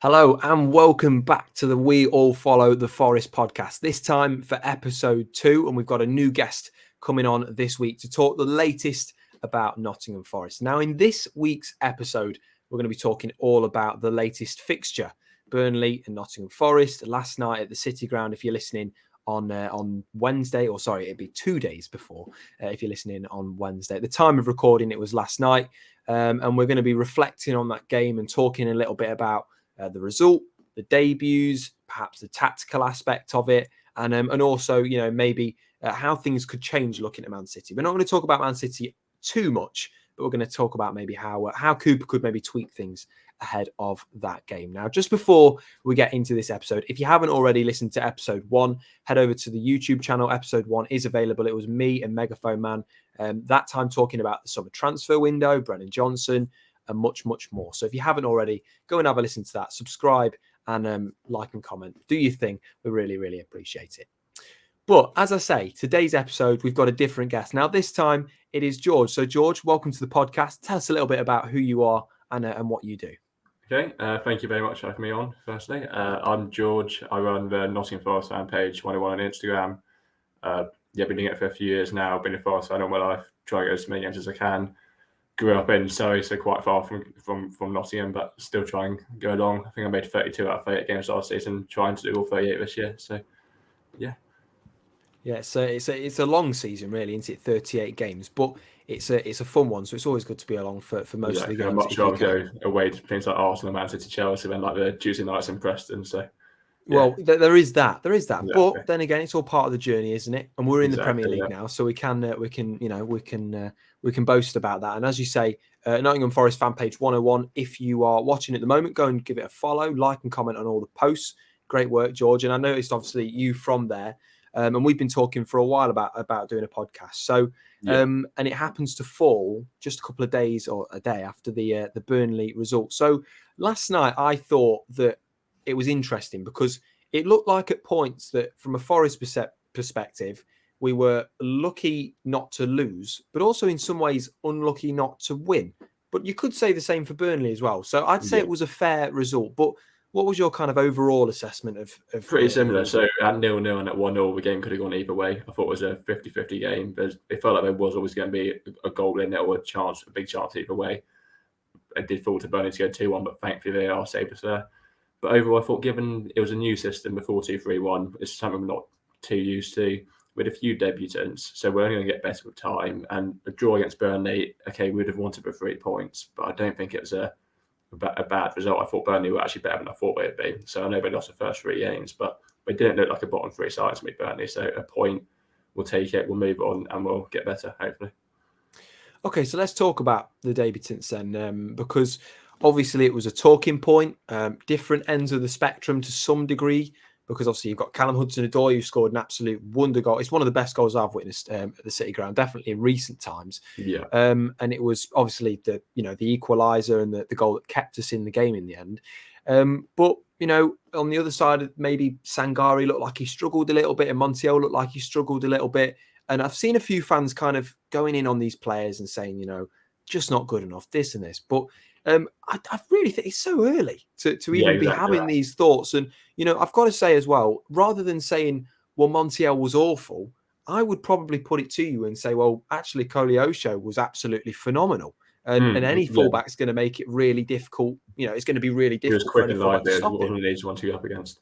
Hello and welcome back to the We All Follow the Forest podcast. This time for episode 2, and we've got a new guest coming on this week to talk the latest about Nottingham Forest. Now, in this week's episode, we're going to be talking all about the latest fixture, Burnley and Nottingham Forest. Last night at the City Ground, if you're listening on Wednesday, or sorry, it'd be 2 days before if you're listening on Wednesday. At the time of recording, it was last night, and we're going to be reflecting on that game and talking a little bit about the result, the debuts, perhaps the tactical aspect of it, and also, maybe how things could change looking at Man City. We're not going to talk about Man City too much, but we're going to talk about maybe how Cooper could maybe tweak things ahead of that game. Now, just before we get into this episode, if you haven't already listened to episode 1, head over to the YouTube channel. Episode 1 is available. It was me and Megaphone Man, that time talking about the summer transfer window, Brennan Johnson, and much, much more. So if you haven't already, go and have a listen to that, subscribe, and like and comment. Do your thing. We really, really appreciate it. But as I say, today's episode, we've got a different guest. Now, this time it is George. So George, welcome to the podcast. Tell us a little bit about who you are and what you do. Okay, thank you very much for having me on, firstly. I'm George. I run the Nottingham Forest fan page, 101 on Instagram. Been doing it for a few years now. Been a Forest fan all my life. Try to go to as many games as I can. Grew up in Surrey, so quite far from Nottingham, but still try and go along. I think I made 32 out of 38 games last season, trying to do all 38 this year. So, yeah. Yeah, so it's a long season, really, isn't it? 38 games, but it's a fun one, so it's always good to be along for most of the games. I'd much rather go away to things like Arsenal, Man City, Chelsea, than like the Tuesday nights in Preston. So, yeah. Well, there is that. Exactly. But then again, it's all part of the journey, isn't it? And we're in the Premier League now, so we can boast about that. And as you say, Nottingham Forest fan page 101. If you are watching at the moment, go and give it a follow, like and comment on all the posts. Great work, George. And I noticed obviously you from there. And we've been talking for a while about doing a podcast. So, and it happens to fall just a couple of days or a day after the Burnley result. So last night I thought that it was interesting because it looked like at points that from a Forest perspective, we were lucky not to lose, but also in some ways unlucky not to win. But you could say the same for Burnley as well. So I'd say it was a fair result. But what was your kind of overall assessment of pretty similar? So at 0-0 and at 1-0, the game could have gone either way. I thought it was a 50-50 game. It felt like there was always going to be a goal in it or a big chance either way. It did fall to Burnley to go 2-1, but thankfully they are saved us there. But overall, I thought given it was a new system, the 4-2-3-1, it's something we're not too used to. We had a few debutants, so we're only going to get better with time. And a draw against Burnley, okay, we would have wanted for 3 points, but I don't think it was a bad result. I thought Burnley were actually better than I thought they'd be. So I know they lost the first 3 games, but they didn't look like a bottom 3 side to me, Burnley. So a point, we'll take it, we'll move on, and we'll get better, hopefully. Okay, so let's talk about the debutants then, because obviously it was a talking point, different ends of the spectrum to some degree, because obviously you've got Callum Hudson-Odoi, who scored an absolute wonder goal. It's one of the best goals I've witnessed at the City Ground, definitely in recent times. Yeah. And it was obviously the equaliser and the goal that kept us in the game in the end. But on the other side, maybe Sangare looked like he struggled a little bit, and Montiel looked like he struggled a little bit. And I've seen a few fans kind of going in on these players and saying, just not good enough, this and this. But I really think it's so early to even be having these thoughts. And, I've got to say as well, rather than saying, well, Montiel was awful, I would probably put it to you and say, well, actually, Koleosho was absolutely phenomenal. And any fullback's going to make it really difficult. It's going to be really difficult. He was quick and lively. It wasn't an easy one to go up against.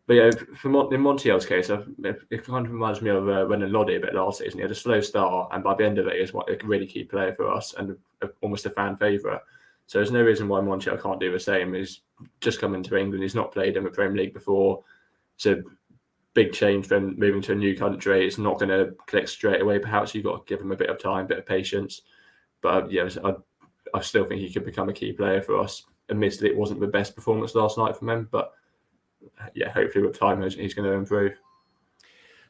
But yeah, in Montiel's case, it kind of reminds me of when Lodi a bit last season. He had a slow start, and by the end of it, he was a really key player for us and almost a fan favourite. So there's no reason why Montiel can't do the same. He's just come into England. He's not played in the Premier League before. It's a big change for him moving to a new country. It's not going to click straight away. Perhaps you've got to give him a bit of time, a bit of patience. But I still think he could become a key player for us. Admittedly, it wasn't the best performance last night from him, but yeah, hopefully with time he's going to improve.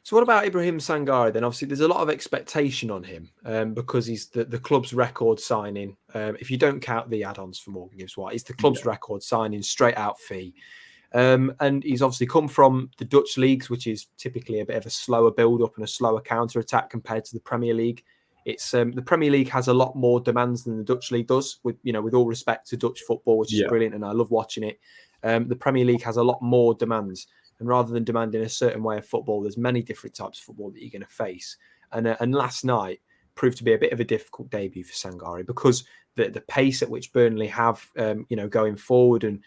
So what about Ibrahim Sangare then? Obviously, there's a lot of expectation on him because he's the club's record signing. If you don't count the add-ons for Morgan Gibbs-White, he's the club's record signing, straight out fee. And he's obviously come from the Dutch leagues, which is typically a bit of a slower build-up and a slower counter-attack compared to the Premier League. It's the Premier League has a lot more demands than the Dutch league does, with all respect to Dutch football, which is brilliant, and I love watching it. The Premier League has a lot more demands, and rather than demanding a certain way of football, there's many different types of football that you're going to face. And last night proved to be a bit of a difficult debut for Sangare because the pace at which Burnley have, going forward, and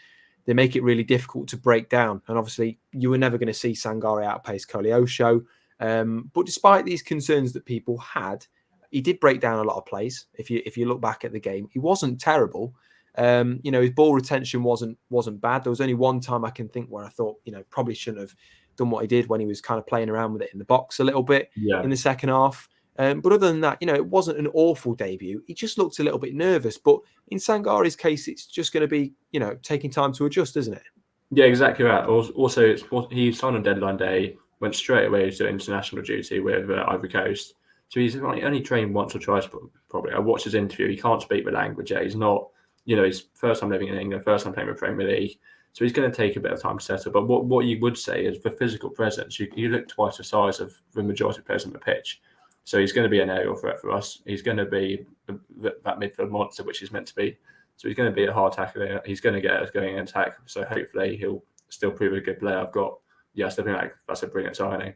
they make it really difficult to break down. And obviously, you were never going to see Sangare outpace Koleosho. But despite these concerns that people had, he did break down a lot of plays. If you look back at the game, he wasn't terrible. His ball retention wasn't bad. There was only one time I can think where I thought, probably shouldn't have done what he did when he was kind of playing around with it in the box a little bit in the second half. But other than that, it wasn't an awful debut. He just looked a little bit nervous. But in Sangare's case, it's just going to be, taking time to adjust, isn't it? Yeah, exactly right. Also, he signed on deadline day, went straight away to international duty with Ivory Coast. So he's only trained once or twice, probably. I watched his interview. He can't speak the language yet. He's not, his first time living in England, first time playing with Premier League. So he's going to take a bit of time to settle. But what you would say is for physical presence, you look twice the size of the majority of players on the pitch. So he's going to be an aerial threat for us. He's going to be that midfield monster, which he's meant to be. So he's going to be a hard tackler. He's going to get us going in attack. So hopefully he'll still prove a good player. I still think that's a brilliant signing.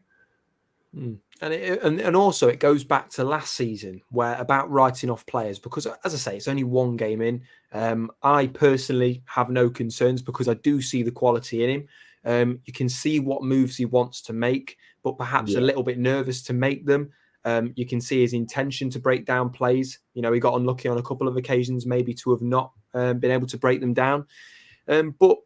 And also it goes back to last season about writing off players, because as I say, it's only one game in. I personally have no concerns because I do see the quality in him. You can see what moves he wants to make, but perhaps a little bit nervous to make them. You can see his intention to break down plays. He got unlucky on a couple of occasions, maybe to have not been able to break them down. But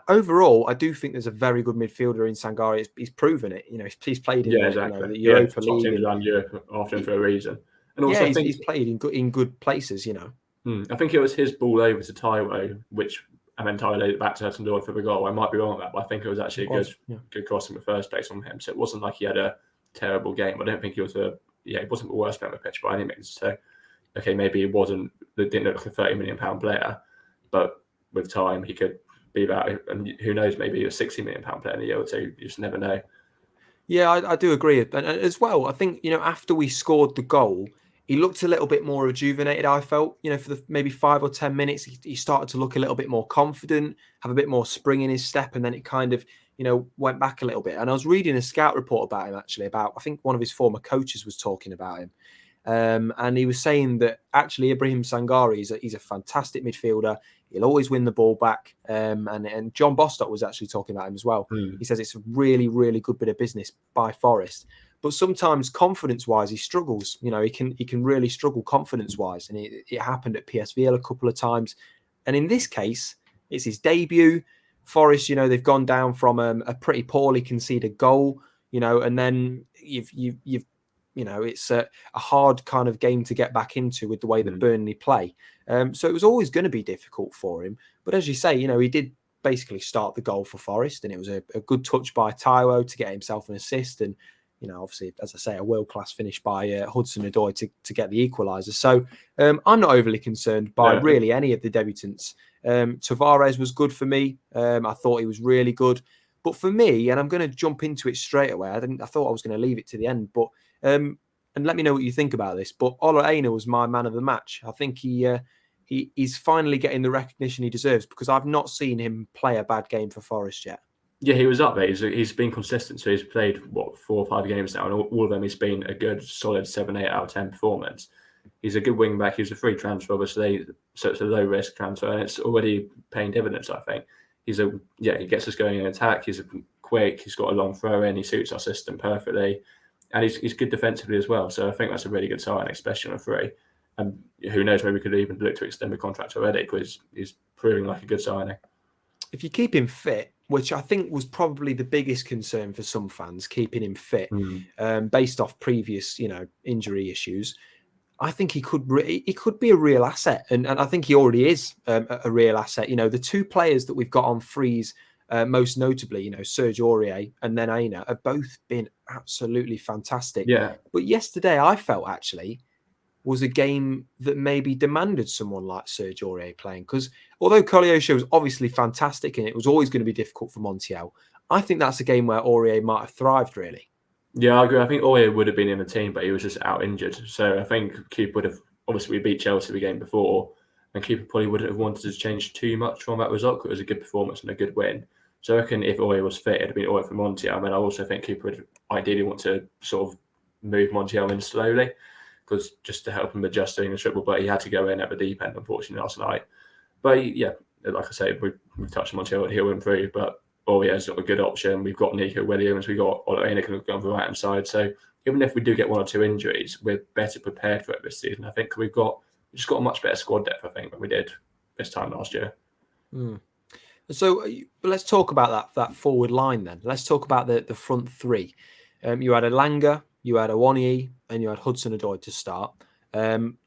overall, I do think there's a very good midfielder in Sangare. He's proven it. He's played in the Europa League. Teams around Europe often for a reason. And also, I think he's played in good places. I think it was his ball over to Taiwo, and then Taiwo laid it back to Hudson-Odoi for the goal. I might be wrong on that, but I think it was actually a good cross in the first place from him. So it wasn't like he had a terrible game. I don't think he was he wasn't the worst player on the pitch by any means. So, okay, maybe he didn't look like a £30 million player, but with time he could be that, and who knows, maybe a £60 million player in a year or two. You just never know. Yeah, I do agree. And as well, I think, after we scored the goal, he looked a little bit more rejuvenated, I felt. For the maybe 5 or 10 minutes, he started to look a little bit more confident, have a bit more spring in his step, and then it kind of, went back a little bit. And I was reading a scout report about him, actually, I think one of his former coaches was talking about him. And he was saying that actually Ibrahim Sangare, he's a fantastic midfielder. He'll always win the ball back. And John Bostock was actually talking about him as well. He says it's a really, really good bit of business by Forest. But sometimes confidence-wise, he struggles. He can really struggle confidence-wise. And it happened at PSV a couple of times. And in this case, it's his debut. Forest, they've gone down from a pretty poorly conceded goal, and then you've it's a hard kind of game to get back into with the way that Burnley play. So it was always going to be difficult for him. But as you say, he did basically start the goal for Forest, and it was a good touch by Taiwo to get himself an assist. And, obviously, as I say, a world-class finish by Hudson-Odoi to get the equaliser. So I'm not overly concerned by really any of the debutants. Tavares was good for me. I thought he was really good. But for me, and I'm going to jump into it straight away, I thought I was going to leave it to the end, but and let me know what you think about this. But Ola Aina was my man of the match. I think he's finally getting the recognition he deserves, because I've not seen him play a bad game for Forest yet. Yeah, he was up there. He's been consistent. So he's played 4 or 5 games now, and all of them he's been a good, solid 7, 8 out of 10 performance. He's a good wing back. He's a free transfer, obviously, so it's a low risk transfer, and it's already paying dividends. I think he gets us going in attack. He's quick. He's got a long throw in. He suits our system perfectly. And he's good defensively as well. So I think that's a really good sign, especially on a free. And who knows, maybe we could even look to extend the contract already, because he's proving like a good signing. If you keep him fit, which I think was probably the biggest concern for some fans, keeping him fit, based off previous, injury issues, I think he could be a real asset. And I think he already is a real asset. The 2 players that we've got on frees, most notably, Serge Aurier and then Aina, have both been absolutely fantastic. Yeah. But yesterday, I felt actually was a game that maybe demanded someone like Serge Aurier playing, because although Koleosho was obviously fantastic and it was always going to be difficult for Montiel, I think that's a game where Aurier might have thrived, really. Yeah, I agree. I think Aurier would have been in the team, but he was just out injured. So I think Cooper would have, obviously we beat Chelsea the game before, and keeper probably wouldn't have wanted to change too much from that result because it was a good performance and a good win. So I reckon if Oye was fit, it'd have been Oye for Montiel. I mean, I also think keeper would ideally want to sort of move Montiel in slowly, because just to help him adjust to English football, but he had to go in at the deep end, unfortunately, last night. But yeah, like I say, we've touched on Montiel, he'll improve, but Oye's got a good option. We've got Nico Williams, we've got Anakin on the right hand side. So even if we do get one or two injuries, we're better prepared for it this season. I think we've just got a much better squad depth, I think, than we did this time last year. So let's talk about that forward line then. Let's talk about the front three. You had Elanga, you had Awoniyi, and you had Hudson-Odoi to start.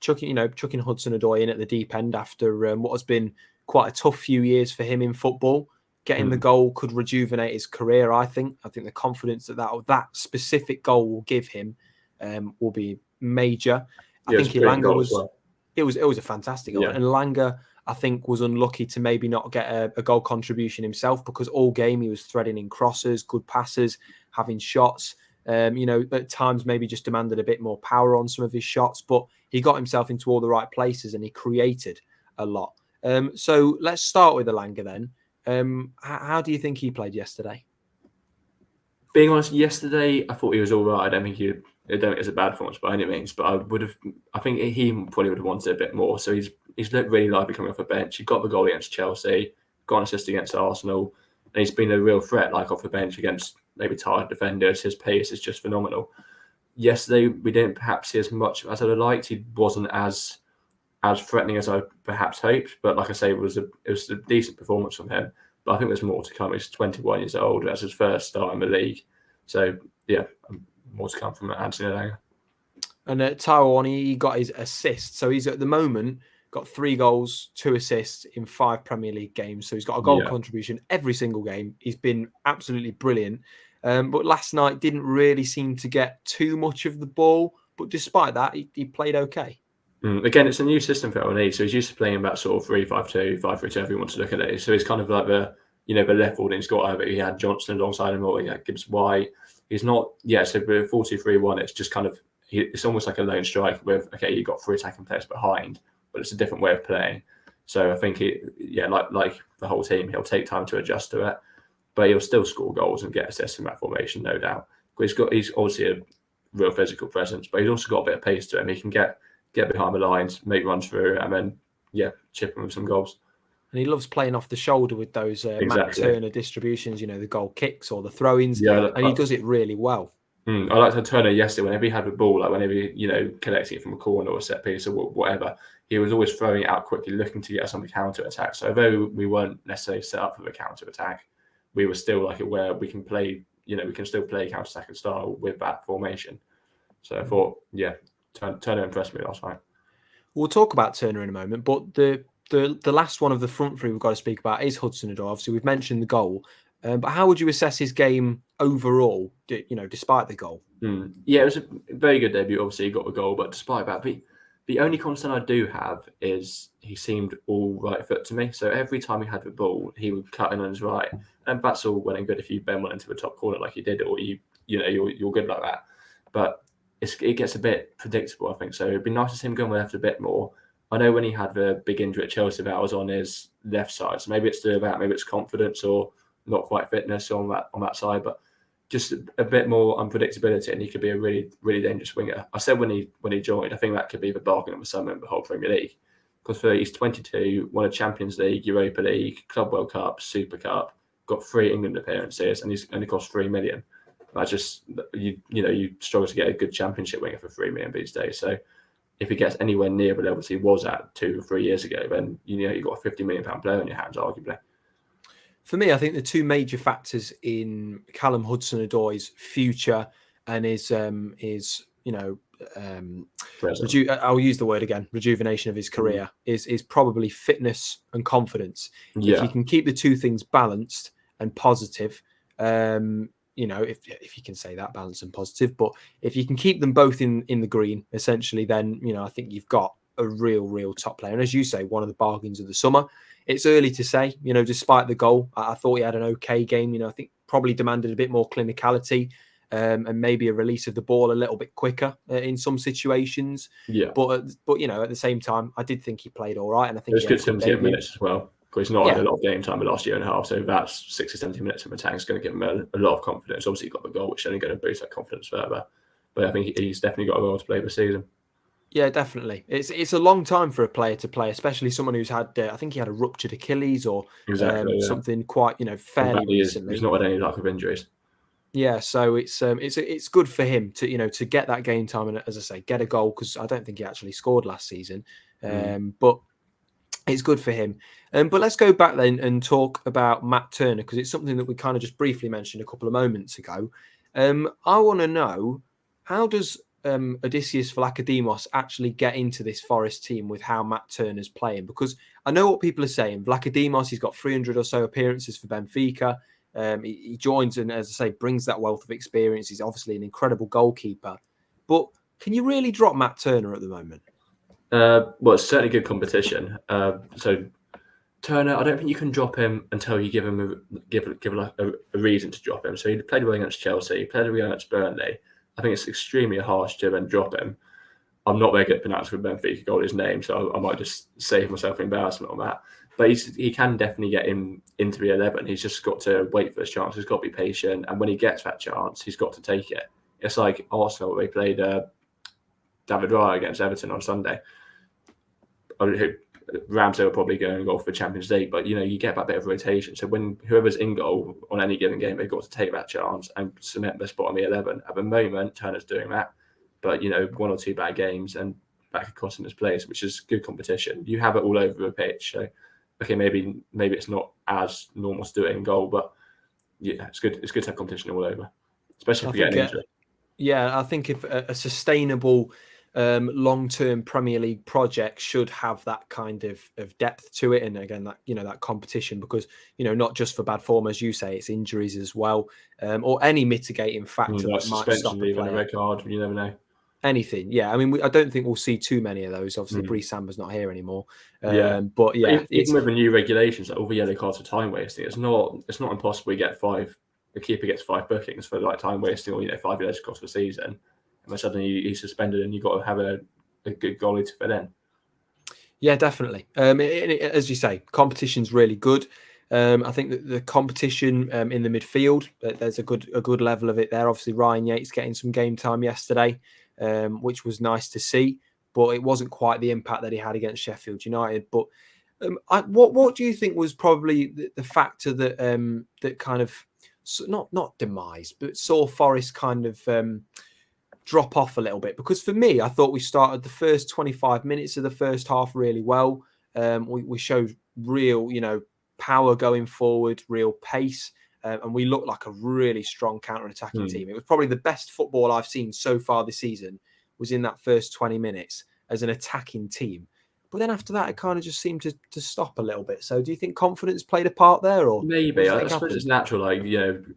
Chucking Hudson-Odoi in at the deep end after what has been quite a tough few years for him in football. Getting the goal could rejuvenate his career, I think. I think the confidence that specific goal will give him will be major. I think Elanga was... Well. It was a fantastic goal. Yeah. And Elanga, I think, was unlucky to maybe not get a goal contribution himself, because all game he was threading in crosses, good passes, having shots. At times maybe just demanded a bit more power on some of his shots, but he got himself into all the right places and he created a lot. So let's start with Elanga then. How do you think he played yesterday? Being honest, yesterday I thought he was all right. I don't think it's a bad performance by any means, but I think he probably would have wanted a bit more. So he's looked really lively coming off the bench. He got the goal against Chelsea, got an assist against Arsenal, and he's been a real threat, like off the bench against maybe tired defenders. His pace is just phenomenal. Yesterday we didn't perhaps see as much as I'd have liked. He wasn't as threatening as I perhaps hoped, but like I say, it was a decent performance from him. But I think there's more to come. He's 21 years old. That's his first start in the league. So yeah, more to come from Anthony Elanga. And Taiwo, he got his assist. So he's at the moment got 3 goals, 2 assists in 5 Premier League games. So he's got a goal contribution every single game. He's been absolutely brilliant. But last night didn't really seem to get too much of the ball. But despite that, he played okay. Again, it's a new system for L&E. So he's used to playing that sort of 3-5-2, 5-3-2, if you want to look at it. So he's kind of like the left forward he's got over. He had Johnson alongside him, or he had Gibbs White. He's not, so with 4-2-3-1, it's just kind of, it's almost like a lone striker with, you've got 3 attacking players behind, but it's a different way of playing. So I think like the whole team, he'll take time to adjust to it, but he'll still score goals and get assists in that formation, no doubt. But he's obviously a real physical presence, but he's also got a bit of pace to him. He can get behind the lines, make runs through, and then chip him with some goals. And he loves playing off the shoulder with those Matt Turner distributions, the goal kicks or the throw-ins, and he does it really well. I liked Turner yesterday. Whenever he had the ball, like whenever collecting it from a corner or a set piece or whatever, he was always throwing it out quickly, looking to get us on the counter attack. So although we weren't necessarily set up for the counter attack, we were still where we can play. We can still play counter attacking style with that formation. So I thought, Turner impressed me last night. We'll talk about Turner in a moment, but the last one of the front three we've got to speak about is Hudson-Odoi. Obviously, we've mentioned the goal, but how would you assess his game overall? Despite the goal. Yeah, it was a very good debut. Obviously, he got the goal, but despite that, the only concern I do have is he seemed all right foot to me. So every time he had the ball, he would cut in on his right, and that's all well and good if you bend one into the top corner like he did, or you're good like that. But it gets a bit predictable, I think. So it'd be nice to see him going left a bit more. I know when he had the big injury at Chelsea, that was on his left side. So maybe it's to that, maybe it's confidence or not quite fitness on that side, but just a bit more unpredictability, and he could be a really, really dangerous winger. I said when he joined, I think that could be the bargain of the summer in the whole Premier League, because he's 22, won a Champions League, Europa League, Club World Cup, Super Cup, got 3 England appearances, and he's only cost 3 million. That's just you struggle to get a good Championship winger for 3 million these days. So if he gets anywhere near the levels he was at 2 or 3 years ago, then you've got a £50 million player in your hands, arguably. For me, I think the 2 major factors in Callum Hudson-Odoi's future and I'll use the word again, rejuvenation of his career is probably fitness and confidence. Yeah. If you can keep the 2 things balanced and positive, if you can say that, balanced and positive, but if you can keep them both in the green, essentially, then I think you've got a real top player. And as you say, one of the bargains of the summer. It's early to say, despite the goal, I thought he had an okay game. I think probably demanded a bit more clinicality. and maybe a release of the ball a little bit quicker in some situations. Yeah. But at the same time, I did think he played all right, and I think It's he had good a for good him to get debut. minutes as well, because he's not had a lot of game time the last year and a half. So that's 60, 70 minutes of attack is going to give him a lot of confidence. Obviously, he got the goal, which is only going to boost that confidence further. But I think he's definitely got a role to play this season. Yeah, definitely. It's a long time for a player to play, especially someone who's had, I think he had a ruptured Achilles or something quite, fairly recently. He's not had any luck with injuries. Yeah, so it's good for him to get that game time and, as I say, get a goal, because I don't think he actually scored last season. But it's good for him. But let's go back then and talk about Matt Turner, because it's something that we kind of just briefly mentioned a couple of moments ago. I want to know, how does Odysseus Vlachodimos actually get into this Forest team with how Matt Turner's playing? Because I know what people are saying. Vlachodimos, he's got 300 or so appearances for Benfica. He joins and, as I say, brings that wealth of experience. He's obviously an incredible goalkeeper. But can you really drop Matt Turner at the moment? Well, it's certainly good competition. So Turner, I don't think you can drop him until you give him a reason to drop him. So he played well against Chelsea, he played well against Burnley. I think it's extremely harsh to then drop him. I'm not very good at pronouncing Benfica goalie's name, so I might just save myself embarrassment on that. But he can definitely get into the 11. He's just got to wait for his chance. He's got to be patient, and when he gets that chance, he's got to take it. It's like Arsenal, they played David Raya against Everton on Sunday. Ramsey will probably go and goal for Champions League, but you get that bit of rotation. So when whoever's in goal on any given game, they've got to take that chance and cement their spot on the 11. At the moment, Turner's doing that, but one or two bad games and that could cost him his place, which is good competition. You have it all over the pitch. So okay, maybe it's not as normal to do it in goal, but yeah, it's good. It's good to have competition all over, especially if you get an injury. Yeah, I think if a sustainable long-term Premier League project should have that kind of depth to it, and again that competition, because not just for bad form, as you say, it's injuries as well, or any mitigating factor that might stop a player. A red card, you never know. Anything, yeah. I mean, I don't think we'll see too many of those. Obviously, Bree Samba's not here anymore. But yeah, even with the new regulations, like all the yellow cards are time wasting. It's not impossible. You get the keeper gets 5 bookings for like time wasting, or 5 yellows across the season, and then suddenly he's suspended, and you've got to have a good goalie to fit in. Yeah, definitely. As you say, competition's really good. I think that the competition in the midfield, there's a good level of it there. Obviously, Ryan Yates getting some game time yesterday, which was nice to see, but it wasn't quite the impact that he had against Sheffield United. But what do you think was probably the factor that that kind of not demise, but saw Forest kind of drop off a little bit? Because for me, I thought we started the first 25 minutes of the first half really well. We showed real, power going forward, real pace, and we looked like a really strong counter-attacking team. It was probably the best football I've seen so far this season, was in that first 20 minutes as an attacking team. But then after that, it kind of just seemed to stop a little bit. So do you think confidence played a part there? Or maybe. I suppose it's natural. Like,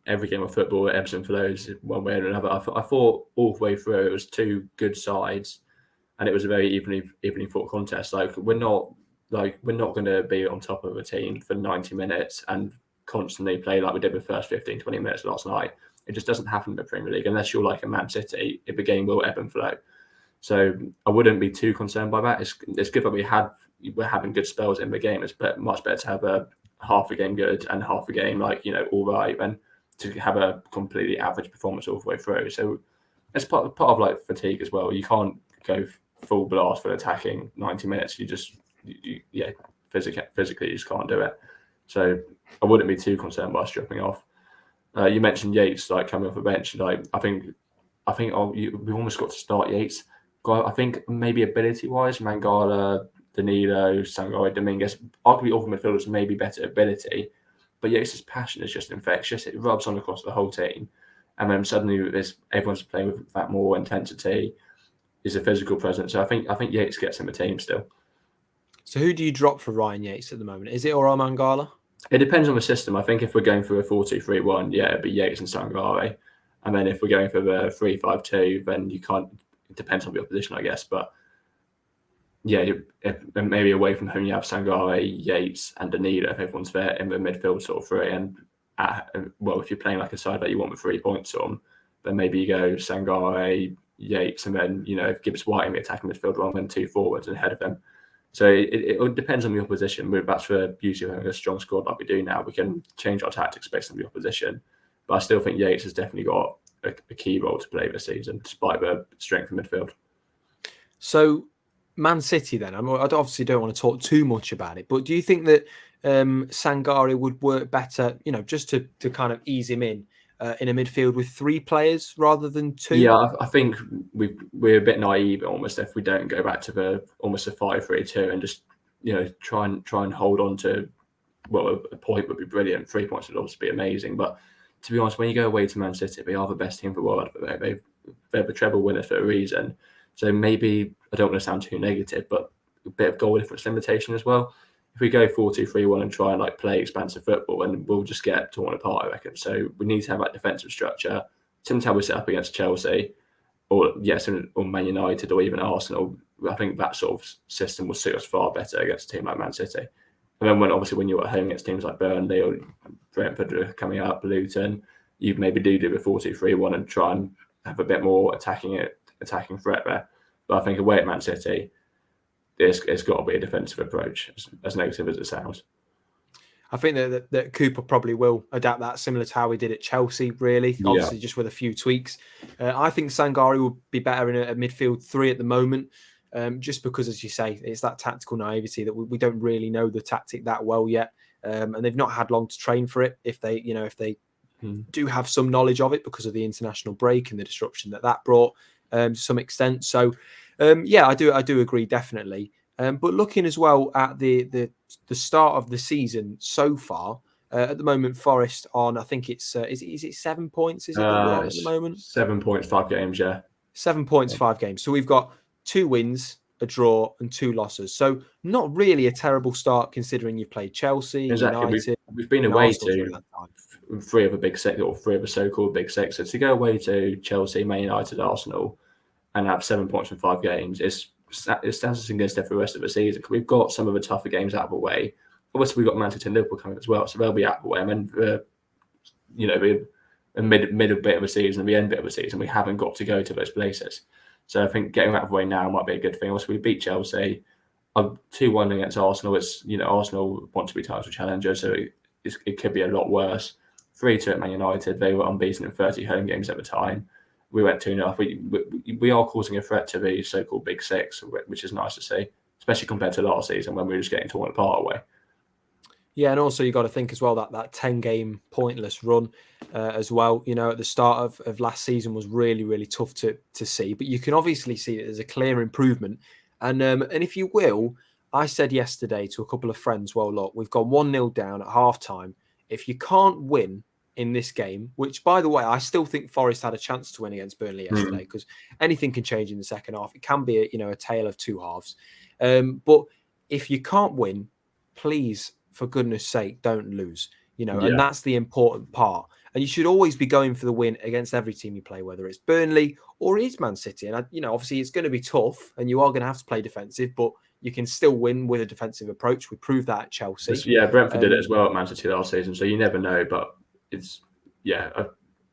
every game of football ebbs and flows one way or another. I thought all the way through it was 2 good sides, and it was a very evenly fought contest. Like, we're not going to be on top of a team for 90 minutes and constantly play like we did the first 15, 20 minutes last night. It just doesn't happen in the Premier League unless you're like a Man City. If the game will ebb and flow. So I wouldn't be too concerned by that. It's good that we're having good spells in the game. It's much better to have a half a game good and half a game all right, than to have a completely average performance all the way through. So it's part of like fatigue as well. You can't go full blast for attacking 90 minutes. Physically you just can't do it. So I wouldn't be too concerned by us dropping off. You mentioned Yates coming off the bench. I think we almost got to start Yates. I think maybe ability-wise, Mangala, Danilo, Sangare, Dominguez, arguably all the midfielders maybe better ability, but Yates' passion is just infectious. It rubs on across the whole team, and then suddenly everyone's playing with that more intensity. Is a physical presence. So I think Yates gets in the team still. So who do you drop for Ryan Yates at the moment? Is it Ora Mangala? It depends on the system. I think if we're going for a 4-2-3-1, it'd be Yates and Sangare, and then if we're going for the 3-5-2, then you can't. It depends on the opposition, I guess, but maybe away from home you have Sangare, Yates, and Danilo if everyone's there in the midfield sort of three. And if you're playing like a side that you want with 3 points on, then maybe you go Sangare, Yates, and then if Gibbs White in the attacking midfield rather than 2 forwards and ahead of them. So it depends on the opposition. That's the beauty of having a strong squad like we do now. We can change our tactics based on the opposition. But I still think Yates has definitely got a key role to play this season, despite the strength of midfield. So, Man City then, I obviously don't want to talk too much about it, but do you think that Sangare would work better, just to kind of ease him in a midfield with 3 players rather than 2? Yeah, I think we're a bit naive almost if we don't go back to almost a 5-3-2 and just try and hold on to, well, a point would be brilliant. 3 points would obviously be amazing, but to be honest, when you go away to Man City, they are the best team in the world. They're the treble winners for a reason. So maybe, I don't want to sound too negative, but a bit of goal difference limitation as well. If we go 4-2-3-1 and try and play expansive football, and we'll just get torn apart, I reckon. So we need to have that defensive structure, similar to how we set up against Chelsea, or Man United, or even Arsenal. I think that sort of system will suit us far better against a team like Man City. And then when you're at home against teams like Burnley or Brentford coming up, Luton, you maybe do the 4-2-3-1 and try and have a bit more attacking threat there. But I think away at Man City, it's got to be a defensive approach, as negative as it sounds. I think that Cooper probably will adapt that, similar to how we did at Chelsea, really. Yeah. Obviously, just with a few tweaks. I think Sangare will be better in a midfield 3 at the moment, just because, as you say, it's that tactical naivety that we don't really know the tactic that well yet, and they've not had long to train for it. If they do have some knowledge of it because of the international break and the disruption that brought to some extent. So, I do agree, definitely. But looking as well at the start of the season so far, at the moment, Forest on, I think it's is it 7 points? Is it that we're on at the moment? 7 points, 5 games, yeah. 7 points, 5 games. So we've got 2 wins, a draw, and 2 losses. So not really a terrible start considering you've played Chelsea, exactly. United. We've been away to 3 of the big 6, or 3 of the so-called big 6. So to go away to Chelsea, Man United, Arsenal, and have 7 points from 5 games, it stands us in good stead for the rest of the season. Because we've got some of the tougher games out of the way. Obviously, we've got Man City and Liverpool coming as well, so they'll be out of the way. I mean, the middle bit of the season and the end bit of the season, we haven't got to go to those places. So I think getting out of the way now might be a good thing. Also, we beat Chelsea 2-1 against Arsenal. It's Arsenal want to be title challengers, so it could be a lot worse. 3-2 at Man United. They were unbeaten in 30 home games at the time. We went 2-0. We are causing a threat to the so-called big 6, which is nice to see, especially compared to last season when we were just getting torn apart away. Yeah, and also you got to think as well that 10-game pointless run as well, at the start of last season was really, really tough to see. But you can obviously see that there's a clear improvement. And if you will, I said yesterday to a couple of friends, well, look, we've gone 1-0 down at halftime. If you can't win in this game, which, by the way, I still think Forest had a chance to win against Burnley yesterday, because anything can change in the second half. It can be a tale of 2 halves. But if you can't win, please, for goodness sake, don't lose, and that's the important part. And you should always be going for the win against every team you play, whether it's Burnley or it is Man City. And, obviously it's going to be tough and you are going to have to play defensive, but you can still win with a defensive approach. We proved that at Chelsea. Yeah, Brentford did it as well at Man City last season. So you never know, but it's,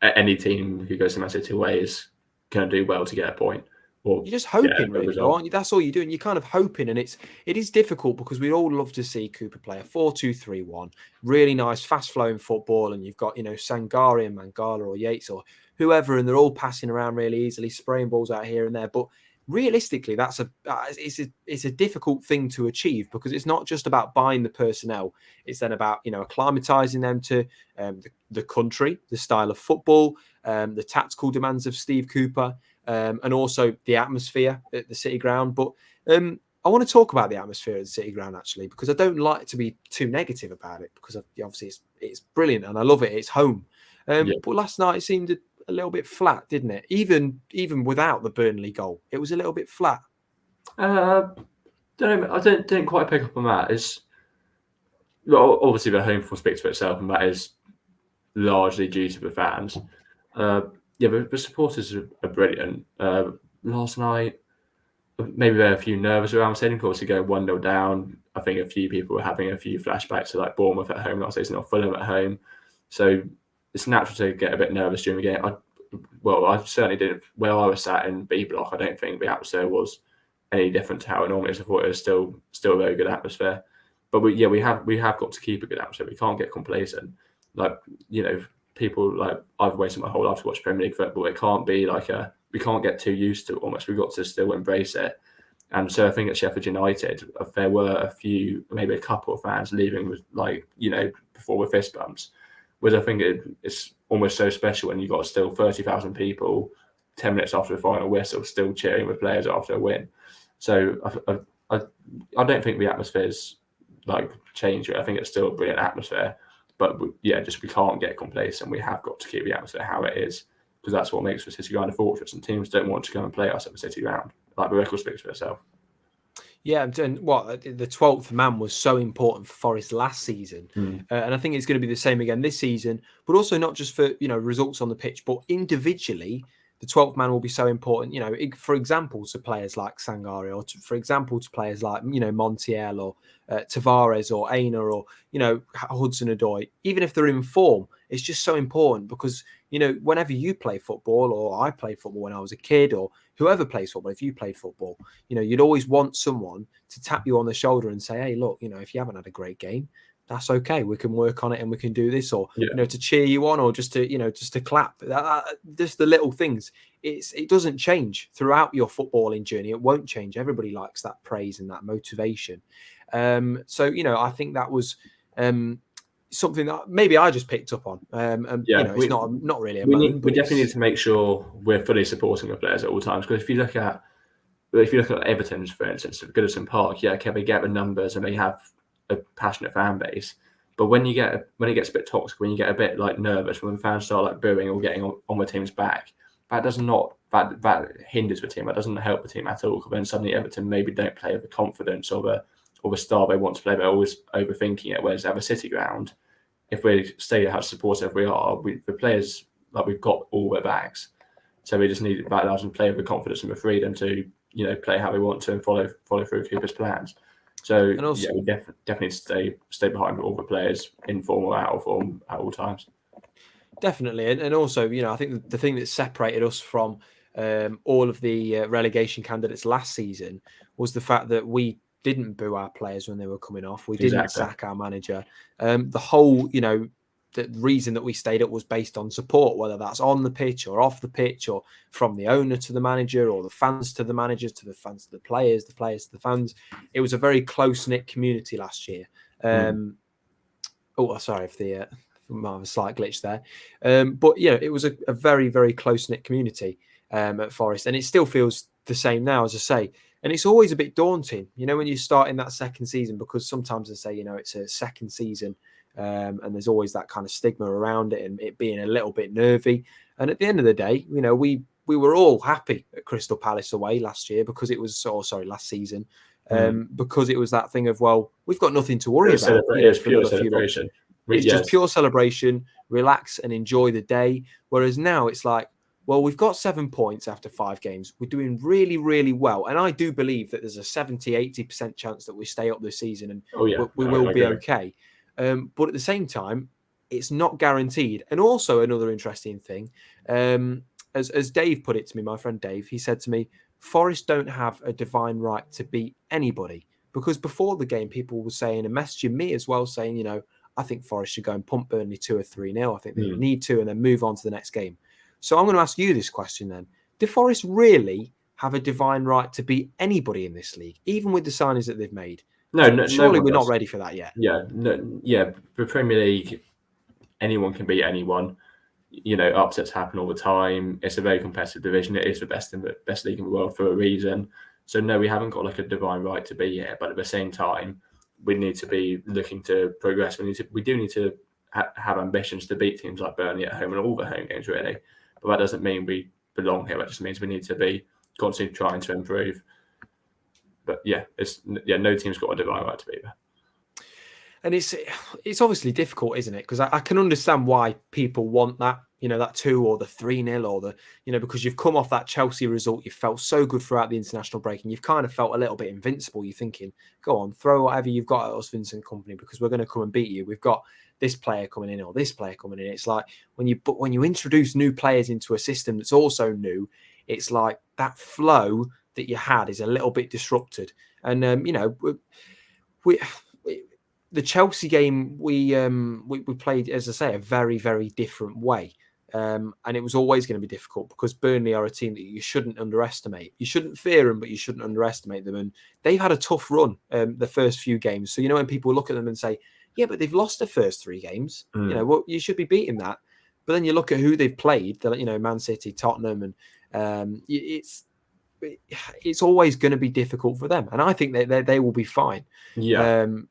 any team who goes to Man City away is going to do well to get a point. You're just hoping, really, aren't you? That's all you're doing. You're kind of hoping, and it is difficult because we'd all love to see Cooper play a 4-2-3-1, really nice, fast-flowing football, and you've got Sangare and Mangala or Yates or whoever, and they're all passing around really easily, spraying balls out here and there. But realistically, it's a difficult thing to achieve because it's not just about buying the personnel. It's then about acclimatizing them to the country, the style of football, the tactical demands of Steve Cooper. And also the atmosphere at the City Ground. But I want to talk about the atmosphere at the City Ground, actually, because I don't like to be too negative about it, because obviously it's brilliant and I love it. It's home. But last night it seemed a little bit flat, didn't it? Even without the Burnley goal, it was a little bit flat. I didn't quite pick up on that. Obviously the home form speaks for itself, and that is largely due to the fans. The supporters are brilliant. Last night, maybe there were a few nervous around the stadium. Obviously, going 1-0 down, I think a few people were having a few flashbacks to Bournemouth at home last season or Fulham at home. So it's natural to get a bit nervous during the game. well, I certainly didn't. Where I was sat in B block, I don't think the atmosphere was any different to how it normally is. I thought it was still a very good atmosphere. But we have got to keep a good atmosphere. We can't get complacent. Like, people, like, I've wasted my whole life to watch Premier League football. It can't be like we can't get too used to it almost. We've got to still embrace it. And so I think at Sheffield United, there were a few, maybe a couple of fans leaving with, like, before with fist bumps. Whereas I think it's almost so special when you've got still 30,000 people 10 minutes after the final whistle still cheering with players after a win. So I don't think the atmosphere's like changed. I think it's still a brilliant atmosphere. But we can't get complacent. We have got to keep the atmosphere how it is, because that's what makes the City Ground a fortress. And teams don't want to come and play us at the City Ground. Like, the record speaks for itself. Yeah, and the 12th man was so important for Forest last season, and I think it's going to be the same again this season. But also not just for results on the pitch, but individually, the 12th man will be so important. For example, to players like Sangare, or for example to players like Montiel or Tavares or Aina or Hudson-Odoi. Even if they're in form, it's just so important because whenever you play football, or I played football when I was a kid, or whoever plays football, if you played football, you'd always want someone to tap you on the shoulder and say, hey, look, if you haven't had a great game, that's okay. We can work on it and we can do this, or, to cheer you on, or just to clap. Just the little things. It doesn't change throughout your footballing journey. It won't change. Everybody likes that praise and that motivation. So, I think that was something that maybe I just picked up on. It's not really a moan. We definitely need to make sure we're fully supporting the players at all times. Because if you look at Everton's, for instance, at Goodison Park, they get the numbers and they have a passionate fan base. But when it gets a bit toxic, when you get a bit like nervous, when fans start like booing or getting on the team's back, that hinders the team. That doesn't help the team at all. Because then suddenly Everton maybe don't play with the confidence or the style they want to play. They're always overthinking it. Whereas at the City Ground, if we stay how supportive we are, the players, like, we've got all their backs. So we just need that allows them to play with the confidence and the freedom to play how they want to and follow through Cooper's plans. So we definitely stay behind all the players, in form or out of form, at all times. Definitely, and also I think the thing that separated us from all of the relegation candidates last season was the fact that we didn't boo our players when they were coming off. We didn't sack our manager. The whole the reason that we stayed up was based on support, whether that's on the pitch or off the pitch, or from the owner to the manager, or the fans to the managers, to the fans to the players to the fans. It was a very close-knit community last year. Sorry if the might have a slight glitch there. But it was a very, very close-knit community at Forest, and it still feels the same now, as I say. And it's always a bit daunting, when you start in that second season, because sometimes they say, it's a second season, and there's always that kind of stigma around it and it being a little bit nervy. And at the end of the day, we were all happy at Crystal Palace away last year because it was, last season, because it was that thing of, well, we've got nothing to worry about. It's pure celebration. It's just pure celebration, relax and enjoy the day. Whereas now it's like, well, we've got 7 points after 5 games. We're doing really, really well. And I do believe that there's a 70-80% chance that we stay up this season and we will be okay. But at the same time, it's not guaranteed. And also another interesting thing, as Dave put it to me, my friend Dave, he said to me, Forest don't have a divine right to beat anybody. Because before the game, people were saying and messaging me as well, saying, I think Forest should go and pump Burnley 2 or 3-0. I think they need to, and then move on to the next game. So I'm going to ask you this question then. Do Forest really have a divine right to beat anybody in this league, even with the signings that they've made? No, surely we're not ready for that yet. The Premier League, anyone can beat anyone. Upsets happen all the time. It's a very competitive division. It is the best league in the world for a reason. So no, we haven't got like a divine right to be here. But at the same time, we need to be looking to progress. We do need to have ambitions to beat teams like Burnley at home and all the home games, really. But that doesn't mean we belong here. That just means we need to be constantly trying to improve. But no team's got a divine right to be there. And it's obviously difficult, isn't it? Because I can understand why people want that, that 2 or the 3-0 or the, because you've come off that Chelsea result. You've felt so good throughout the international break and you've kind of felt a little bit invincible. You're thinking, go on, throw whatever you've got at us, Vincent Company, because we're going to come and beat you. We've got this player coming in or this player coming in. It's like when you introduce new players into a system that's also new, it's like that flow that you had is a little bit disrupted. And, we the Chelsea game, we played, as I say, a very, very different way. And it was always going to be difficult because Burnley are a team that you shouldn't underestimate. You shouldn't fear them, but you shouldn't underestimate them. And they've had a tough run the first few games. So, when people look at them and say, yeah, but they've lost the first 3 games, well, you should be beating that. But then you look at who they've played, Man City, Tottenham, and it's always going to be difficult for them. And I think they will be fine,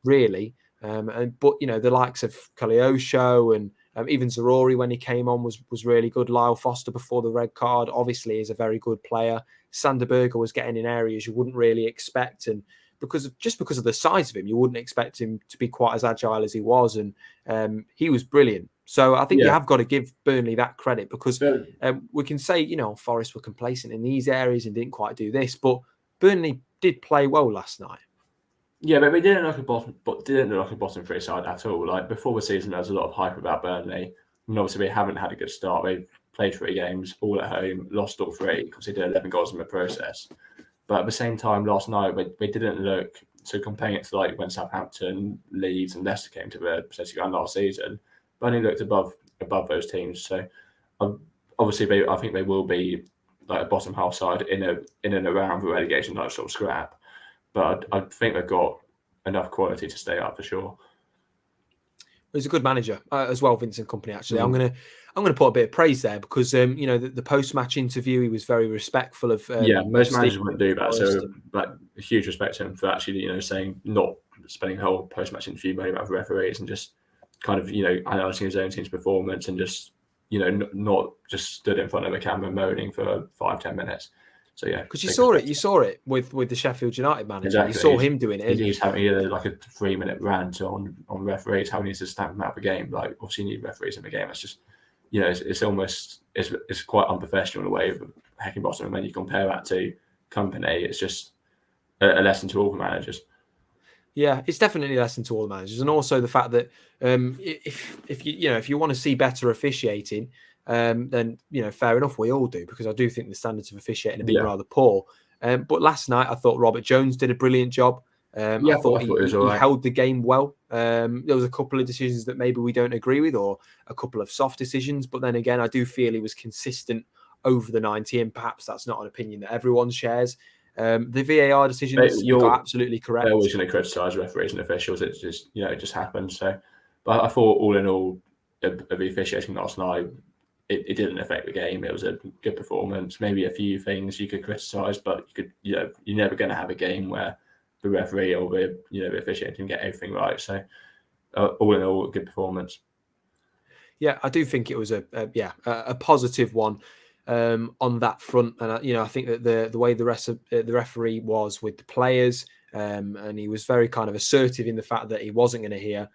really. But the likes of Kaliosho and even Zarori when he came on was really good. Lyle Foster before the red card obviously is a very good player. Sanderberger was getting in areas you wouldn't really expect, and because of the size of him, you wouldn't expect him to be quite as agile as he was, and he was brilliant. So I think you have got to give Burnley that credit because we can say Forest were complacent in these areas and didn't quite do this, but Burnley did play well last night. Yeah, but we didn't look like a bottom 3 side at all. Like before the season, there was a lot of hype about Burnley, and obviously they haven't had a good start. They played 3 games all at home, lost all 3 because they did 11 goals in the process. But at the same time, last night they didn't look. So comparing it to like when Southampton, Leeds, and Leicester came to the potential ground last season, Burnley looked above those teams. So obviously, I think they will be like a bottom half side in and around the relegation like sort of scrap. But I think they've got enough quality to stay up for sure. He's a good manager as well, Vincent Company. Actually, I'm gonna put a bit of praise there because the post-match interview, he was very respectful of. Most managers wouldn't do that. So, but a huge respect to him for actually saying not spending the whole post-match interview moaning about the referees and just kind of analysing his own team's performance and just not just stood in front of the camera moaning for 5-10 minutes. So yeah, because you saw it with the Sheffield United manager. Exactly. You saw him doing it. He's having like a 3-minute rant on referees, how he needs to stamp them out of the game. Like obviously you need referees in the game. It's just it's almost it's quite unprofessional in a way of Heckingbottom. And when you compare that to Company, it's just a lesson to all the managers. Yeah, it's definitely a lesson to all the managers, and also the fact that if you want to see better officiating. Then fair enough, we all do, because I do think the standards of officiating have been rather poor. But last night I thought Robert Jones did a brilliant job. I thought he held the game well. There was a couple of decisions that maybe we don't agree with, or a couple of soft decisions, but then again I do feel he was consistent over the 90, and perhaps that's not an opinion that everyone shares. The VAR decisions you got absolutely correct. They're always going to criticise referees and officials. It's just it just happens. So, but I thought all in all, the officiating last night, it didn't affect the game. It was a good performance. Maybe a few things you could criticise, but you're never going to have a game where the referee or the officiating get everything right. So all in all, a good performance. Yeah, I do think it was a positive one on that front, and I think that the way the referee was with the players, and he was very kind of assertive in the fact that he wasn't going to hear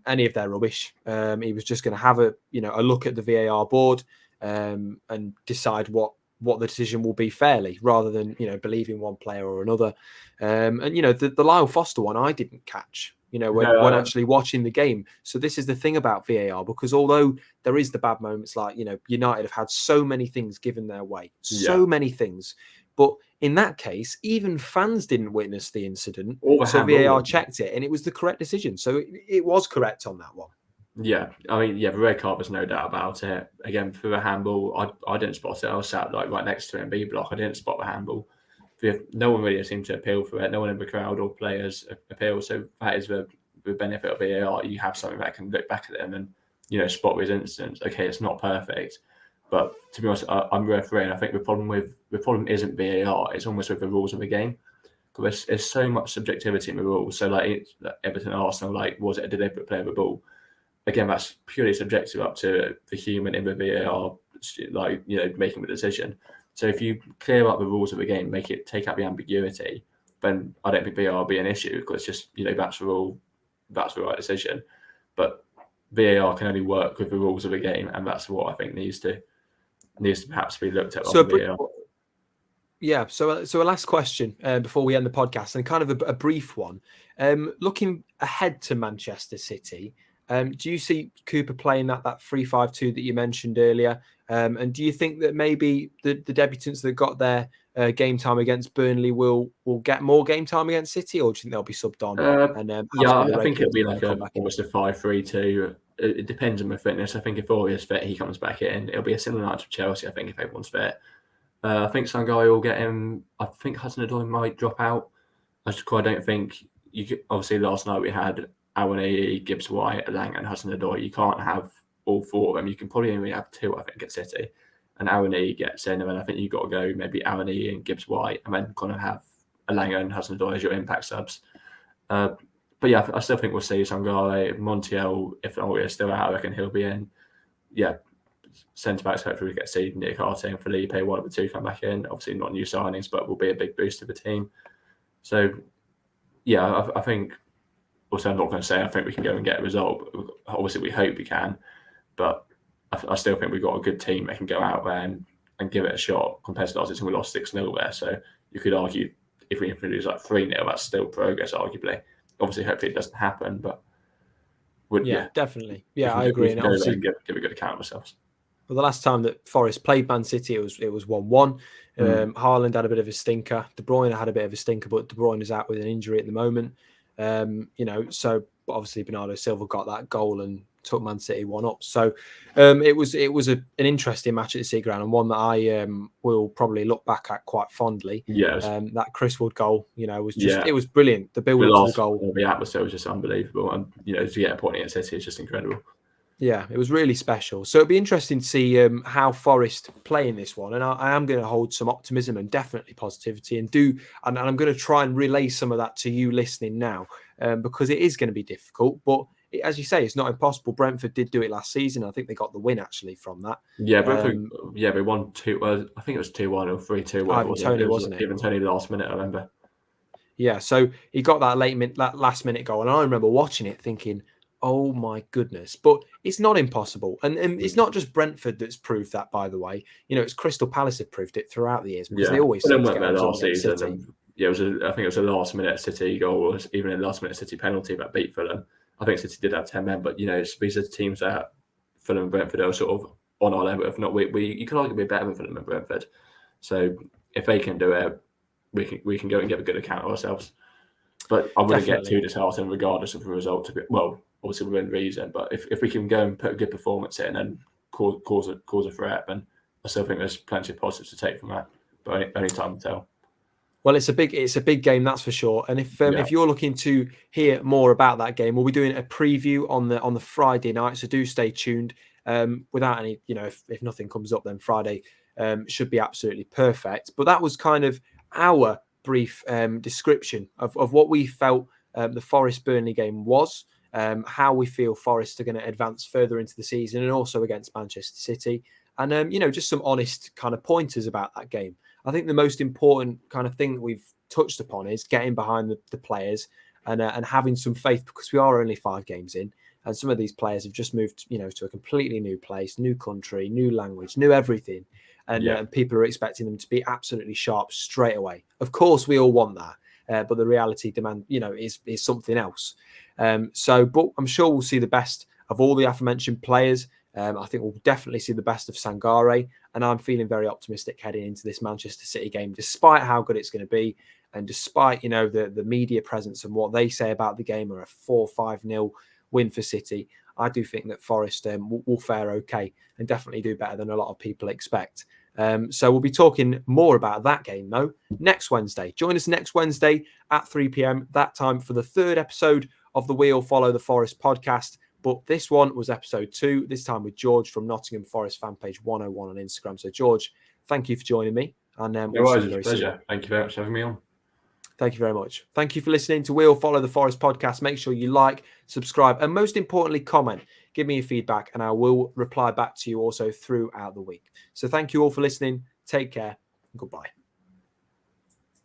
any of their rubbish. He was just going to have a look at the VAR board and decide what the decision will be fairly, rather than believing one player or another. And the Lyle Foster one I didn't catch. When actually watching the game. So this is the thing about VAR, because although there is the bad moments, like United have had so many things given their way, so many things, but in that case, even fans didn't witness the incident. So VAR checked it, and it was the correct decision. So it was correct on that one. Yeah, I mean, the red card was no doubt about it. Again, for the handball, I didn't spot it. I was sat like right next to him, B block. I didn't spot the handball. No one really seemed to appeal for it. No one in the crowd or players appeal. So that is the benefit of VAR. You have something that can look back at them and spot these incidents. Okay, it's not perfect, but to be honest, I'm refereeing. I think the problem isn't VAR. It's almost with the rules of the game, because there's so much subjectivity in the rules. So like Everton, Arsenal, like was it a deliberate play of the ball? Again, that's purely subjective up to the human in the VAR, making the decision. So if you clear up the rules of the game, take out the ambiguity, then I don't think VAR will be an issue, because it's just that's the rule. that's the right decision. But VAR can only work with the rules of the game, and that's what I think needs to perhaps be looked at on VAR. Yeah. So a last question before we end the podcast, and kind of a brief one. Looking ahead to Manchester City, do you see Cooper playing that 3-5-2 that you mentioned earlier? And do you think that maybe the debutants that got their game time against Burnley will get more game time against City, or do you think they'll be subbed on? I think it'll be like almost a 5-3-2. It depends on the fitness. I think if Aurier's fit, he comes back in. It'll be a similar night to Chelsea, I think, if everyone's fit. I think Sangare will get him. I think Hudson-Odoi might drop out. I don't think you could. Obviously, last night we had Awoniyi, Gibbs-White, Elanga, and Hudson-Odoi. You can't have all four of them. You can probably only have two, I think, at City. And Awoniyi gets in, and then I think you've got to go maybe Awoniyi and Gibbs-White, and then kind of have Elanga and Hudson-Odoi as your impact subs. But yeah, I still think we'll see Sangare. Montiel, if Aurier is still out, I reckon he'll be in. Yeah. Centre-backs, hopefully we get Seed, Nick Harte and Felipe, one of the two come back in. Obviously not new signings, but will be a big boost to the team. So, yeah, I think, also I'm not going to say I think we can go and get a result. Obviously we hope we can, but I still think we've got a good team that can go out there and give it a shot compared to last season. We lost 6-0 there, so you could argue if we lose like 3-0, that's still progress, arguably. Obviously, hopefully it doesn't happen, but definitely. Yeah, I agree. And obviously, and give a good account of ourselves. Well, the last time that Forest played Man City, it was 1-1. Haaland had a bit of a stinker. De Bruyne had a bit of a stinker, but De Bruyne is out with an injury at the moment. So obviously Bernardo Silva got that goal and took Man City 1-up. So it was an interesting match at the Sea Ground, and one that I will probably look back at quite fondly. Yeah, that Chris Wood goal, was just it was brilliant. The build up to the goal, the atmosphere was just unbelievable, and to get a point at City is just incredible. Yeah, it was really special. So it'd be interesting to see how Forest play in this one. And I am going to hold some optimism and definitely positivity and I'm going to try and relay some of that to you listening now because it is going to be difficult. But as you say, it's not impossible. Brentford did do it last season. I think they got the win actually from that. Yeah, Brentford, they won 2. I think it was 2-1 or 3-2. Ivan Toney, wasn't it? Ivan Toney last minute, I remember. Yeah, so he got that last minute goal. And I remember watching it thinking, oh my goodness. But it's not impossible. And it's not just Brentford that's proved that, by the way. It's Crystal Palace have proved it throughout the years because they always seem to get there last season. And, I think it was a last-minute City goal, or even a last-minute City penalty that beat Fulham. I think City did have 10 men, but, these are teams that Fulham and Brentford are sort of on our level. If not, you could argue we're better than Fulham and Brentford. So if they can do it, we can go and get a good account of ourselves. But I wouldn't get too disheartened regardless of the result. Obviously within reason, but if we can go and put a good performance in and cause a threat, then I still think there's plenty of positives to take from that. But only time will tell. Well, it's a big game, that's for sure. And if you're looking to hear more about that game, we'll be doing a preview on the Friday night. So do stay tuned. Without any, if nothing comes up, then Friday should be absolutely perfect. But that was kind of our brief description of what we felt the Forest Burnley game was. How we feel Forest are going to advance further into the season and also against Manchester City. And, just some honest kind of pointers about that game. I think the most important kind of thing that we've touched upon is getting behind the players and having some faith because we are only 5 games in. And some of these players have just moved, to a completely new place, new country, new language, new everything. And people are expecting them to be absolutely sharp straight away. Of course, we all want that. But the reality demand, is something else. But I'm sure we'll see the best of all the aforementioned players. I think we'll definitely see the best of Sangare, and I'm feeling very optimistic heading into this Manchester City game, despite how good it's going to be, and despite the media presence and what they say about the game or a 4-5-0 win for City. I do think that Forest will fare okay and definitely do better than a lot of people expect. So we'll be talking more about that game, though, next Wednesday. Join us next Wednesday at 3 p.m, that time for the 3rd episode of the We All Follow the Forest podcast. But this one was episode 2, this time with George from Nottingham Forest fan page 101 on Instagram. So, George, thank you for joining me. And we'll see you very soon. Pleasure. Thank you very much for having me on. Thank you very much. Thank you for listening to We All Follow the Forest podcast. Make sure you like, subscribe, and most importantly, comment. Give me your feedback, and I will reply back to you also throughout the week. So thank you all for listening. Take care. And goodbye.